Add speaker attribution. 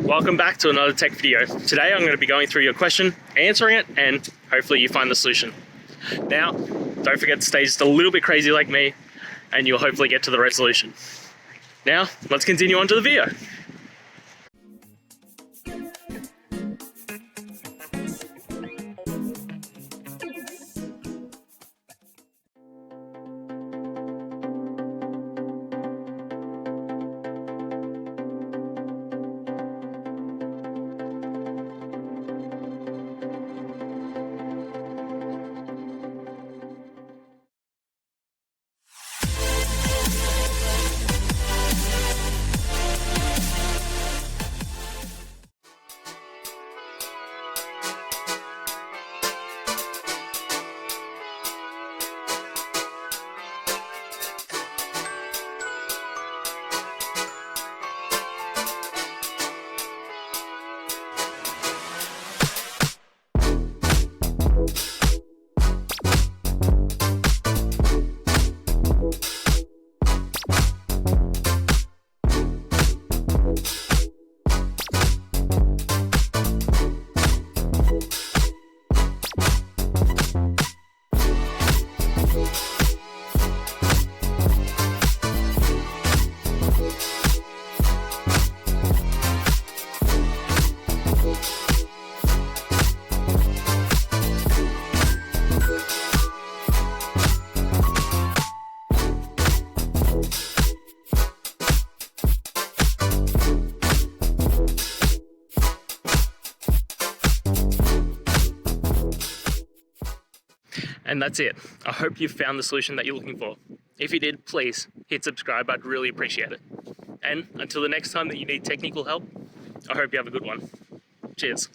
Speaker 1: Welcome back to another tech video. Today I'm going to be going through your question, answering it, and hopefully you find the solution. Now, don't forget to stay just a little bit crazy like me, and you'll hopefully get to the resolution. Now, let's continue on to the video. And that's it. I hope you found the solution that you're looking for. If you did, please hit subscribe. I'd really appreciate it. And until the next time that you need technical help, I hope you have a good one. Cheers.